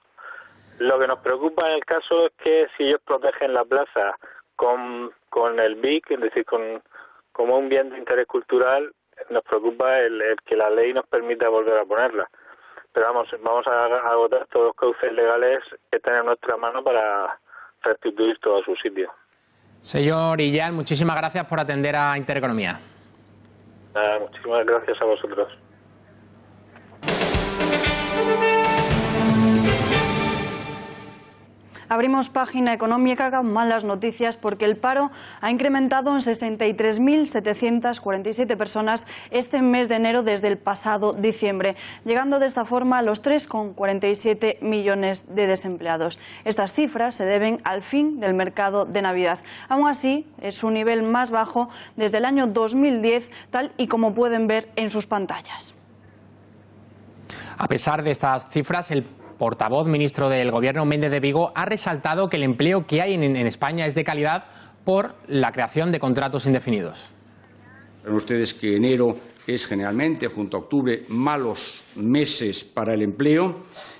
Lo que nos preocupa en el caso es que si ellos protegen la plaza con el BIC, es decir, como un bien de interés cultural, nos preocupa el que la ley nos permita volver a ponerla. Pero vamos a agotar todos los cauces legales que están en nuestra mano para restituir todo a su sitio. Señor Illán, muchísimas gracias por atender a Intereconomía. Muchísimas gracias a vosotros. Abrimos página económica con malas noticias porque el paro ha incrementado en 63.747 personas este mes de enero desde el pasado diciembre, llegando de esta forma a los 3,47 millones de desempleados. Estas cifras se deben al fin del mercado de Navidad. Aún así, es su nivel más bajo desde el año 2010, tal y como pueden ver en sus pantallas. A pesar de estas cifras, el portavoz ministro del Gobierno, Méndez de Vigo, ha resaltado que el empleo que hay en España es de calidad por la creación de contratos indefinidos. Saben ustedes que enero es generalmente, junto a octubre, malos meses para el empleo.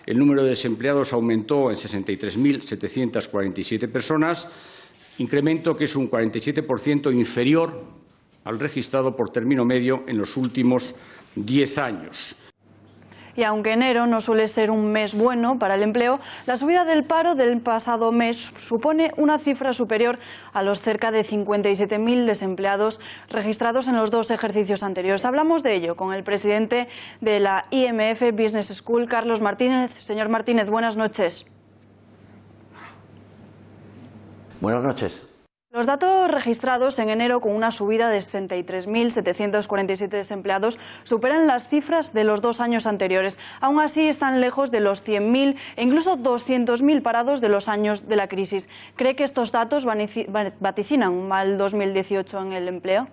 El número de desempleados aumentó en 63.747 personas, incremento que es un 47% inferior al registrado por término medio en los últimos 10 años. Y aunque enero no suele ser un mes bueno para el empleo, la subida del paro del pasado mes supone una cifra superior a los cerca de 57.000 desempleados registrados en los dos ejercicios anteriores. Hablamos de ello con el presidente de la IMF Business School, Carlos Martínez. Señor Martínez, buenas noches. Buenas noches. Los datos registrados en enero con una subida de 63.747 desempleados superan las cifras de los 2 años anteriores. Aún así están lejos de los 100.000 e incluso 200.000 parados de los años de la crisis. ¿Cree que estos datos vaticinan un mal 2018 en el empleo?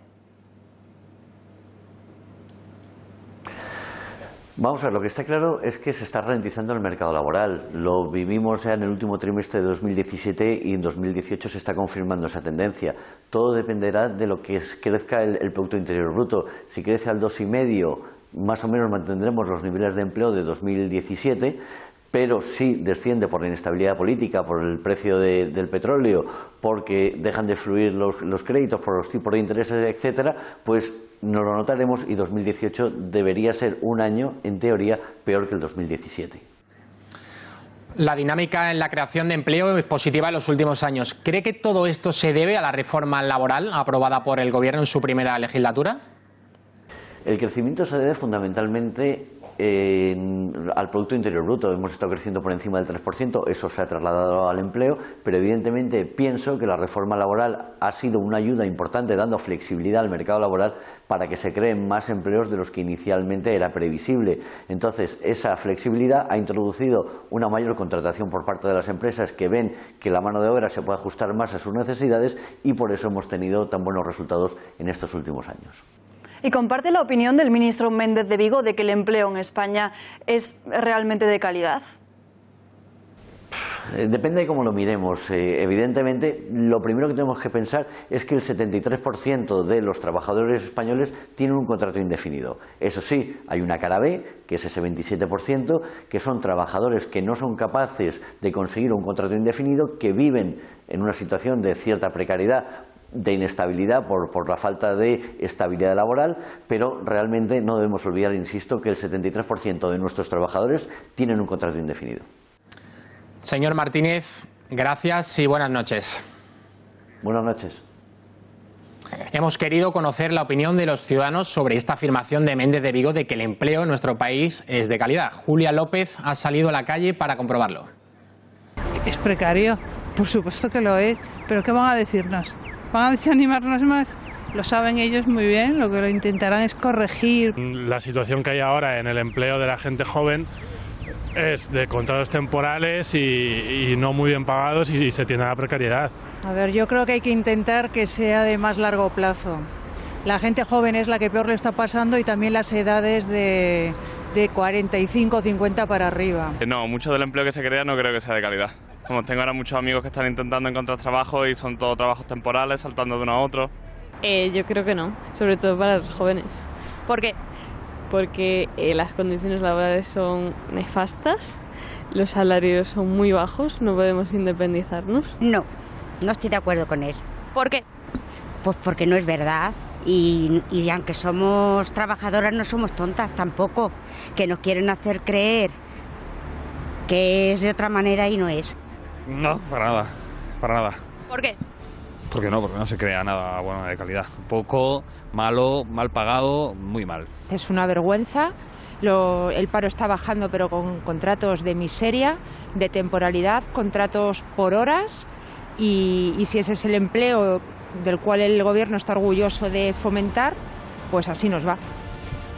Vamos a ver, lo que está claro es que se está ralentizando el mercado laboral. Lo vivimos ya en el último trimestre de 2017 y en 2018 se está confirmando esa tendencia. Todo dependerá de lo que crezca el Producto Interior Bruto. Si crece al 2,5, más o menos mantendremos los niveles de empleo de 2017, pero si desciende por la inestabilidad política, por el precio del petróleo, porque dejan de fluir los créditos, por los tipos de intereses, etcétera, pues nos lo notaremos y 2018 debería ser un año, en teoría, peor que el 2017. La dinámica en la creación de empleo es positiva en los últimos años. ¿Cree que todo esto se debe a la reforma laboral aprobada por el Gobierno en su primera legislatura? El crecimiento se debe fundamentalmente al Producto Interior Bruto. Hemos estado creciendo por encima del 3%, eso se ha trasladado al empleo, pero evidentemente pienso que la reforma laboral ha sido una ayuda importante dando flexibilidad al mercado laboral para que se creen más empleos de los que inicialmente era previsible. Entonces, esa flexibilidad ha introducido una mayor contratación por parte de las empresas que ven que la mano de obra se puede ajustar más a sus necesidades y por eso hemos tenido tan buenos resultados en estos últimos años. ¿Y comparte la opinión del ministro Méndez de Vigo de que el empleo en España es realmente de calidad? Depende de cómo lo miremos. Evidentemente, lo primero que tenemos que pensar es que el 73% de los trabajadores españoles tienen un contrato indefinido. Eso sí, hay una cara B, que es ese 27%, que son trabajadores que no son capaces de conseguir un contrato indefinido, que viven en una situación de cierta precariedad, de inestabilidad por la falta de estabilidad laboral, pero realmente no debemos olvidar, insisto, que el 73% de nuestros trabajadores tienen un contrato indefinido. Señor Martínez, gracias y buenas noches. Buenas noches. Hemos querido conocer la opinión de los ciudadanos sobre esta afirmación de Méndez de Vigo de que el empleo en nuestro país es de calidad. Julia López ha salido a la calle para comprobarlo. Es precario, por supuesto que lo es, pero ¿qué van a decirnos? ¿Van a desanimarnos más? Lo saben ellos muy bien, lo que lo intentarán es corregir. La situación que hay ahora en el empleo de la gente joven es de contratos temporales y no muy bien pagados y se tiende a la precariedad. A ver, yo creo que hay que intentar que sea de más largo plazo. La gente joven es la que peor le está pasando y también las edades de 45 50 para arriba. No, mucho del empleo que se crea no creo que sea de calidad. Como tengo ahora muchos amigos que están intentando encontrar trabajo y son todos trabajos temporales, saltando de uno a otro. Yo creo que no, sobre todo para los jóvenes. ¿Por qué? Porque las condiciones laborales son nefastas, los salarios son muy bajos, no podemos independizarnos. No, no estoy de acuerdo con él. ¿Por qué? Pues porque no es verdad. Y aunque somos trabajadoras, no somos tontas tampoco, que nos quieren hacer creer que es de otra manera y no es. No, para nada, para nada. ¿Por qué? Porque no se crea nada bueno de calidad. Poco, malo, mal pagado, muy mal. Es una vergüenza. El paro está bajando, pero con contratos de miseria, de temporalidad, contratos por horas. Y si ese es el empleo del cual el gobierno está orgulloso de fomentar, pues así nos va.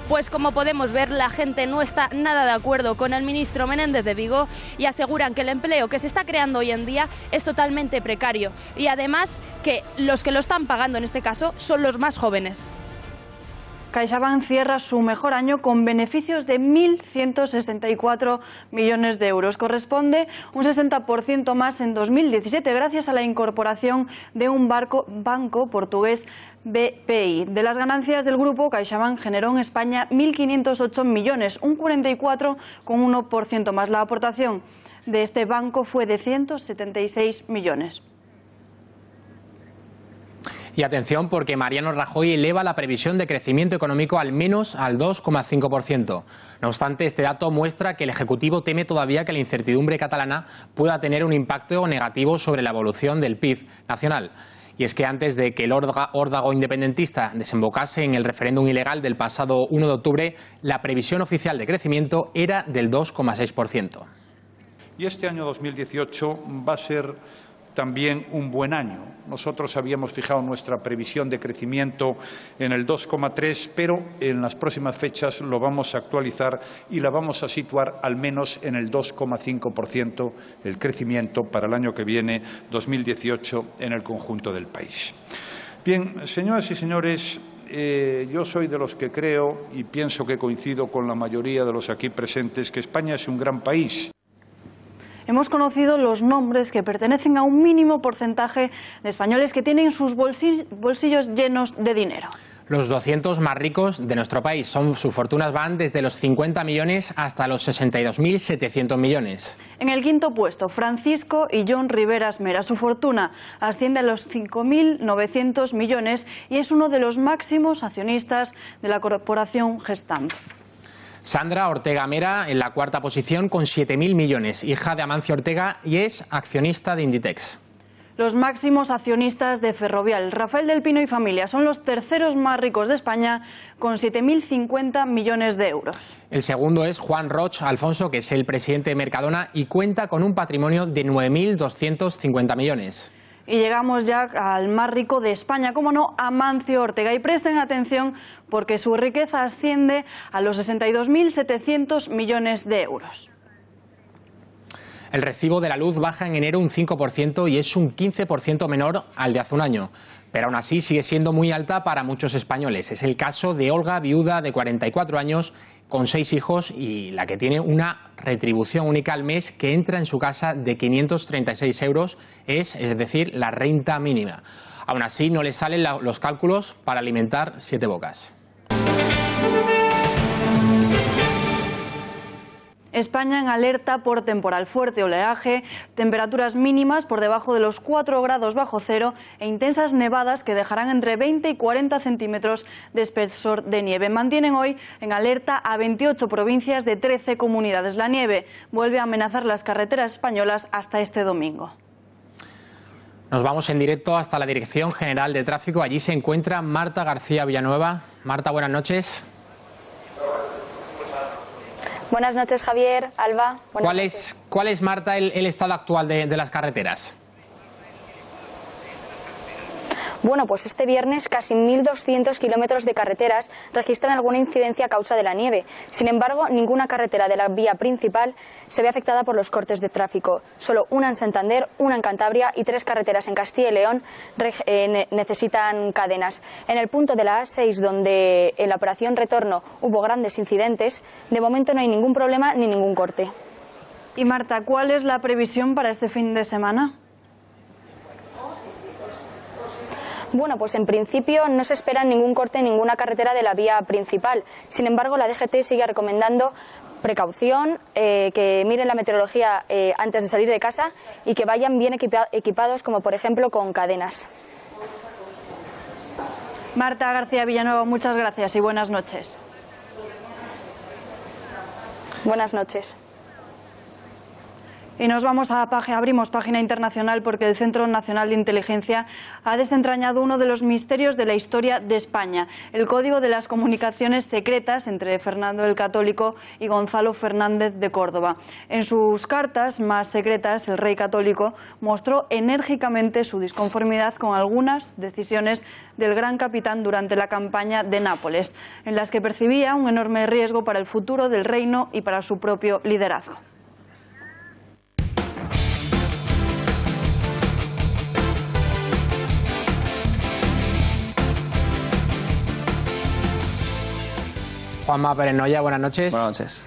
Pues como podemos ver, la gente no está nada de acuerdo con el ministro Menéndez de Vigo y aseguran que el empleo que se está creando hoy en día es totalmente precario y además que los que lo están pagando en este caso son los más jóvenes. CaixaBank cierra su mejor año con beneficios de 1.164 millones de euros. Corresponde un 60% más en 2017 gracias a la incorporación de un banco portugués, BPI. De las ganancias del grupo, CaixaBank generó en España 1.508 millones, un 44,1% más. La aportación de este banco fue de 176 millones. Y atención, porque Mariano Rajoy eleva la previsión de crecimiento económico al menos al 2,5%. No obstante, este dato muestra que el Ejecutivo teme todavía que la incertidumbre catalana pueda tener un impacto negativo sobre la evolución del PIB nacional. Y es que antes de que el órdago independentista desembocase en el referéndum ilegal del pasado 1 de octubre, la previsión oficial de crecimiento era del 2,6%. Y este año 2018 va a ser también un buen año. Nosotros habíamos fijado nuestra previsión de crecimiento en el 2,3, pero en las próximas fechas lo vamos a actualizar y la vamos a situar al menos en el 2,5% el crecimiento para el año que viene, 2018, en el conjunto del país. Bien, señoras y señores, yo soy de los que creo y pienso que coincido con la mayoría de los aquí presentes que España es un gran país. Hemos conocido los nombres que pertenecen a un mínimo porcentaje de españoles que tienen sus bolsillos llenos de dinero. Los 200 más ricos de nuestro país. Sus fortunas van desde los 50 millones hasta los 62.700 millones. En el quinto puesto, Francisco y John Riveras Mera. Su fortuna asciende a los 5.900 millones y es uno de los máximos accionistas de la corporación Gestamp. Sandra Ortega Mera en la cuarta posición con 7.000 millones, hija de Amancio Ortega y es accionista de Inditex. Los máximos accionistas de Ferrovial, Rafael del Pino y familia, son los terceros más ricos de España, con 7.050 millones de euros. El segundo es Juan Roch Alfonso, que es el presidente de Mercadona y cuenta con un patrimonio de 9.250 millones. Y llegamos ya al más rico de España, como no, Amancio Ortega. Y presten atención porque su riqueza asciende a los 62.700 millones de euros. El recibo de la luz baja en enero un 5% y es un 15% menor al de hace un año. Pero aún así sigue siendo muy alta para muchos españoles. Es el caso de Olga, viuda de 44 años, con 6 hijos y la que tiene una retribución única al mes que entra en su casa de 536 euros, es decir, la renta mínima. Aún así no le salen los cálculos para alimentar 7 bocas. España en alerta por temporal fuerte, oleaje, temperaturas mínimas por debajo de los 4 grados bajo cero e intensas nevadas que dejarán entre 20 y 40 centímetros de espesor de nieve. Mantienen hoy en alerta a 28 provincias de 13 comunidades. La nieve vuelve a amenazar las carreteras españolas hasta este domingo. Nos vamos en directo hasta la Dirección General de Tráfico. Allí se encuentra Marta García Villanueva. Marta, buenas noches. Buenas noches, Javier, Alba. ¿Cuál es, Marta, el estado actual de las carreteras? Bueno, pues este viernes casi 1.200 kilómetros de carreteras registran alguna incidencia a causa de la nieve. Sin embargo, ninguna carretera de la vía principal se ve afectada por los cortes de tráfico. Solo una en Santander, una en Cantabria y 3 carreteras en Castilla y León necesitan cadenas. En el punto de la A6, donde en la operación retorno hubo grandes incidentes, de momento no hay ningún problema ni ningún corte. Y Marta, ¿cuál es la previsión para este fin de semana? Bueno, pues en principio no se espera ningún corte en ninguna carretera de la vía principal. Sin embargo, la DGT sigue recomendando precaución, que miren la meteorología antes de salir de casa y que vayan bien equipados, como por ejemplo con cadenas. Marta García Villanueva, muchas gracias y buenas noches. Buenas noches. Y nos vamos abrimos página internacional porque el Centro Nacional de Inteligencia ha desentrañado uno de los misterios de la historia de España, el código de las comunicaciones secretas entre Fernando el Católico y Gonzalo Fernández de Córdoba. En sus cartas más secretas, el rey católico mostró enérgicamente su disconformidad con algunas decisiones del gran capitán durante la campaña de Nápoles, en las que percibía un enorme riesgo para el futuro del reino y para su propio liderazgo. Juanma Pérez Noya, buenas noches. Buenas noches.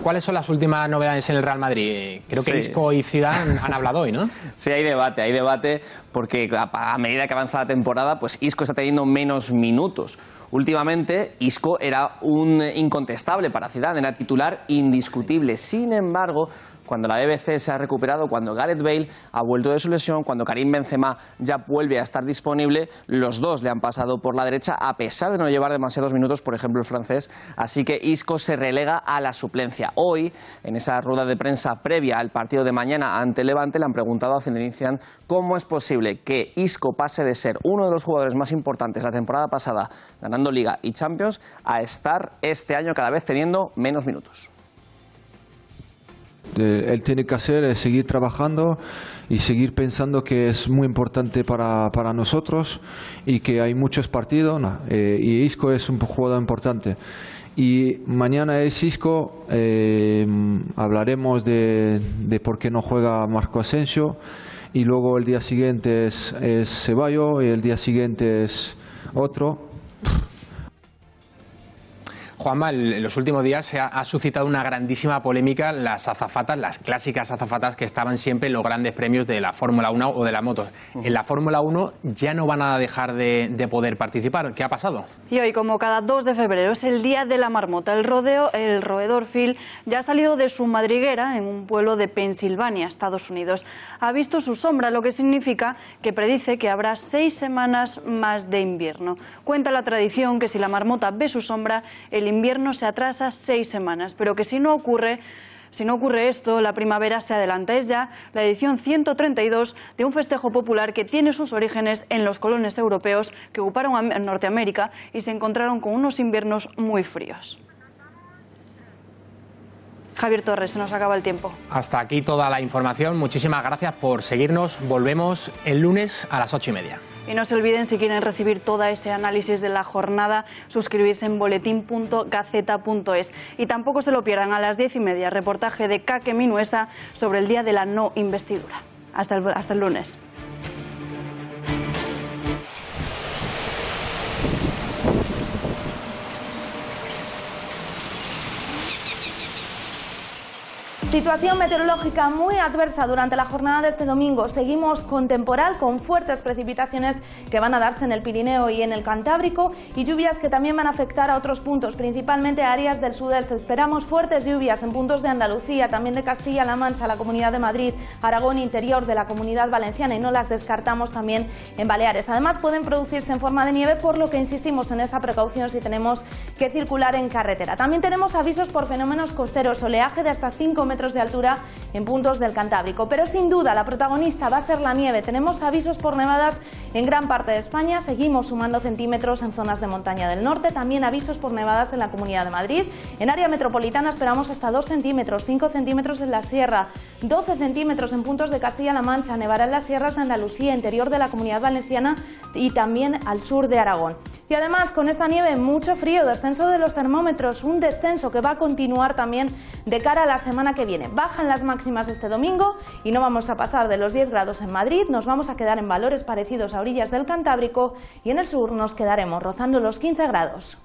¿Cuáles son las últimas novedades en el Real Madrid? Creo que Isco y Zidane han hablado hoy, ¿no? Sí, hay debate porque a medida que avanza la temporada, pues Isco está teniendo menos minutos. Últimamente, Isco era un incontestable para Zidane, era titular indiscutible. Sin embargo, cuando la BBC se ha recuperado, cuando Gareth Bale ha vuelto de su lesión, cuando Karim Benzema ya vuelve a estar disponible, los dos le han pasado por la derecha a pesar de no llevar demasiados minutos, por ejemplo el francés, así que Isco se relega a la suplencia. Hoy, en esa rueda de prensa previa al partido de mañana ante Levante, le han preguntado a Zinedine Zidane cómo es posible que Isco pase de ser uno de los jugadores más importantes la temporada pasada, ganando Liga y Champions, a estar este año cada vez teniendo menos minutos. Él tiene que hacer es seguir trabajando y seguir pensando que es muy importante para nosotros y que hay muchos partidos y Isco es un jugador importante. Y mañana es Isco, hablaremos de por qué no juega Marco Asensio y luego el día siguiente es Ceballos y el día siguiente es otro. Juanma, en los últimos días se ha suscitado una grandísima polémica las azafatas, las clásicas azafatas que estaban siempre en los grandes premios de la Fórmula 1 o de la moto. En la Fórmula 1 ya no van a dejar de poder participar. ¿Qué ha pasado? Y hoy, como cada 2 de febrero, es el Día de la Marmota. El roedor Phil ya ha salido de su madriguera en un pueblo de Pensilvania, Estados Unidos. Ha visto su sombra, lo que significa que predice que habrá 6 semanas más de invierno. Cuenta la tradición que si la marmota ve su sombra, el invierno se atrasa 6 semanas, pero que si no ocurre, Si no ocurre esto, la primavera se adelanta. Es ya la edición 132 de un festejo popular que tiene sus orígenes en los colonos europeos que ocuparon a Norteamérica y se encontraron con unos inviernos muy fríos. Javier Torres, se nos acaba el tiempo. Hasta aquí toda la información. Muchísimas gracias por seguirnos. Volvemos el lunes a las 8:30. Y no se olviden, si quieren recibir todo ese análisis de la jornada, suscribirse en boletín.gaceta.es. Y tampoco se lo pierdan, a las 10:30, reportaje de Kake Minuesa sobre el día de la no investidura. Hasta el lunes. Situación meteorológica muy adversa durante la jornada de este domingo. Seguimos con temporal, con fuertes precipitaciones que van a darse en el Pirineo y en el Cantábrico y lluvias que también van a afectar a otros puntos, principalmente a áreas del sudeste. Esperamos fuertes lluvias en puntos de Andalucía, también de Castilla-La Mancha, la Comunidad de Madrid, Aragón interior de la Comunidad Valenciana y no las descartamos también en Baleares. Además pueden producirse en forma de nieve, por lo que insistimos en esa precaución si tenemos que circular en carretera. También tenemos avisos por fenómenos costeros, oleaje de hasta 5 metros de altura en puntos del Cantábrico, pero sin duda la protagonista va a ser la nieve. Tenemos avisos por nevadas en gran parte de España, seguimos sumando centímetros en zonas de montaña del norte, también avisos por nevadas en la Comunidad de Madrid. En área metropolitana esperamos hasta 2 centímetros, 5 centímetros en la sierra, 12 centímetros en puntos de Castilla-La Mancha, nevará en las sierras de Andalucía, interior de la Comunidad Valenciana y también al sur de Aragón. Y además con esta nieve mucho frío, descenso de los termómetros, un descenso que va a continuar también de cara a la semana que viene. Bajan las máximas este domingo y no vamos a pasar de los 10 grados en Madrid, nos vamos a quedar en valores parecidos a orillas del Cantábrico y en el sur nos quedaremos rozando los 15 grados.